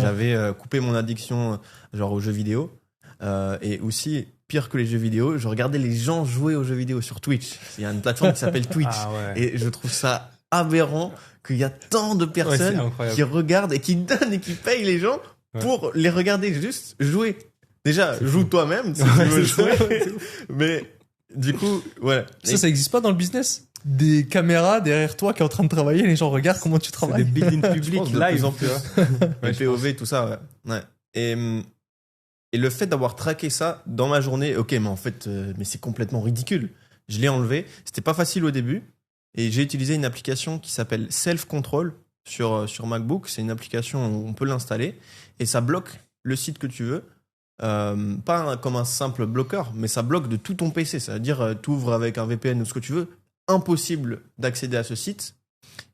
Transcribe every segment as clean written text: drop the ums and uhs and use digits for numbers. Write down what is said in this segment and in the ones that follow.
J'avais coupé mon addiction genre aux jeux vidéo. Et aussi, pire que les jeux vidéo, je regardais les gens jouer aux jeux vidéo sur Twitch. Il y a une plateforme qui s'appelle Twitch. Ah ouais. Et je trouve ça aberrant qu'il y a tant de Ouais, personnes c'est incroyable. qui regardent et qui donnent et qui payent les gens pour les regarder juste jouer. Déjà, joue toi-même si tu veux jouer. Mais du coup, voilà. Ça existe pas dans le business? Des caméras derrière toi qui est en train de travailler, les gens regardent comment tu C'est travailles. des buildings Je publics pense de live plus en tu plus. vois. Les POV, tout ça, ouais. Et le fait d'avoir traqué ça dans ma journée, ok, mais en fait, mais c'est complètement ridicule. Je l'ai enlevé. C'était pas facile au début. Et j'ai utilisé une application qui s'appelle Self Control sur MacBook. C'est une application où on peut l'installer. Et ça bloque le site que tu veux. Pas comme un simple bloqueur, mais ça bloque de tout ton PC. C'est-à-dire, tu ouvres avec un VPN ou ce que tu veux. Impossible d'accéder à ce site.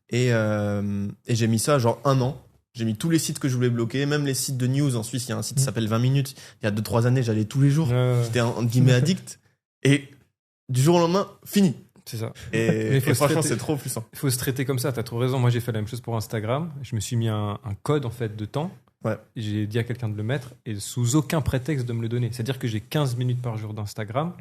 Et j'ai mis ça genre 1 an. J'ai mis tous les sites que je voulais bloquer, même les sites de news. En Suisse, il y a un site qui s'appelle 20 minutes. Il y a 2-3 années, j'allais tous les jours. J'étais en guillemets addict. Et du jour au lendemain, fini. C'est ça. Et franchement, c'est trop puissant. Il faut se traiter comme ça, t'as trop raison. Moi, j'ai fait la même chose pour Instagram. Je me suis mis un code en fait de temps. Ouais. J'ai dit à quelqu'un de le mettre et sous aucun prétexte de me le donner. C'est-à-dire que j'ai 15 minutes par jour d'Instagram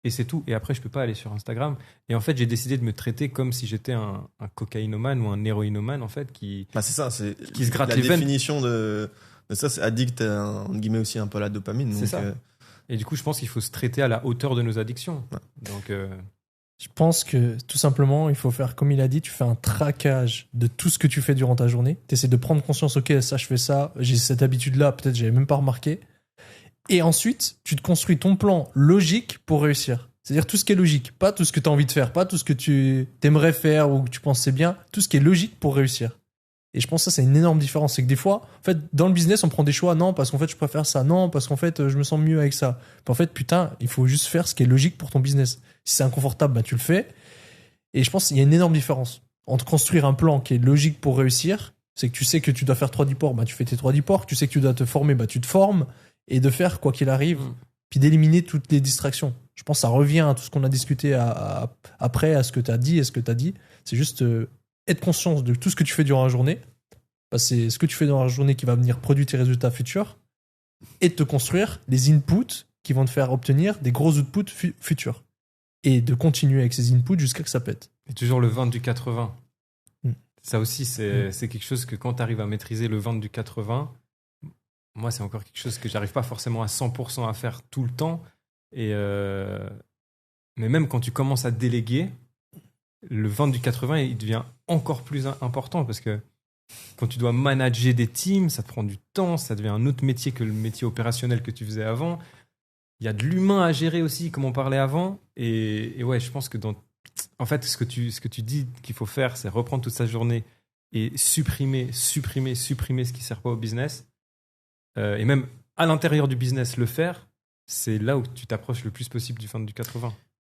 et c'est tout. Et après, je peux pas aller sur Instagram. Et en fait, j'ai décidé de me traiter comme si j'étais un cocaïnomane ou un héroïnomane en fait qui Bah, c'est ça, c'est qui se gratte la les veines. définition de ça, c'est addict, entre guillemets aussi un peu à la dopamine. C'est donc, ça. Et du coup, je pense qu'il faut se traiter à la hauteur de nos addictions. Ouais. Donc, Je pense que tout simplement, il faut faire comme il a dit, tu fais un traquage de tout ce que tu fais durant ta journée. Tu essaies de prendre conscience, ok, ça je fais ça, j'ai cette habitude-là, peut-être j'avais même pas remarqué. Et ensuite, tu te construis ton plan logique pour réussir. C'est-à-dire tout ce qui est logique, pas tout ce que tu as envie de faire, pas tout ce que tu aimerais faire ou que tu penses c'est bien, tout ce qui est logique pour réussir. Et je pense que ça, c'est une énorme différence. C'est que des fois, en fait, dans le business, on prend des choix. Non, parce qu'en fait, je préfère ça. Non, parce qu'en fait, je me sens mieux avec ça. Puis en fait, putain, il faut juste faire ce qui est logique pour ton business. Si c'est inconfortable, bah, tu le fais. Et je pense qu'il y a une énorme différence entre construire un plan qui est logique pour réussir. C'est que tu sais que tu dois faire 3 diports, bah, tu fais tes 3 diports. Tu sais que tu dois te former, bah, tu te formes. Et de faire quoi qu'il arrive. Puis d'éliminer toutes les distractions. Je pense que ça revient à tout ce qu'on a discuté après, à ce que tu as dit et ce que tu as dit. C'est juste être conscient de tout ce que tu fais durant la journée. Bah, c'est ce que tu fais dans la journée qui va venir produire tes résultats futurs. Et de te construire les inputs qui vont te faire obtenir des gros outputs futurs. Et de continuer avec ces inputs jusqu'à que ça pète. et toujours le 20 du 80. Mm. Ça aussi, c'est quelque chose que quand tu arrives à maîtriser le 20 du 80, moi, c'est encore quelque chose que j'arrive pas forcément à 100% à faire tout le temps. Et mais même quand tu commences à déléguer, le 20 du 80, il devient encore plus important parce que quand tu dois manager des teams, ça te prend du temps, ça devient un autre métier que le métier opérationnel que tu faisais avant. Il y a de l'humain à gérer aussi, comme on parlait avant. Et ouais, je pense que en fait, ce que tu dis qu'il faut faire, c'est reprendre toute sa journée et supprimer ce qui sert pas au business. Et même à l'intérieur du business, le faire, c'est là où tu t'approches le plus possible du 20 du 80.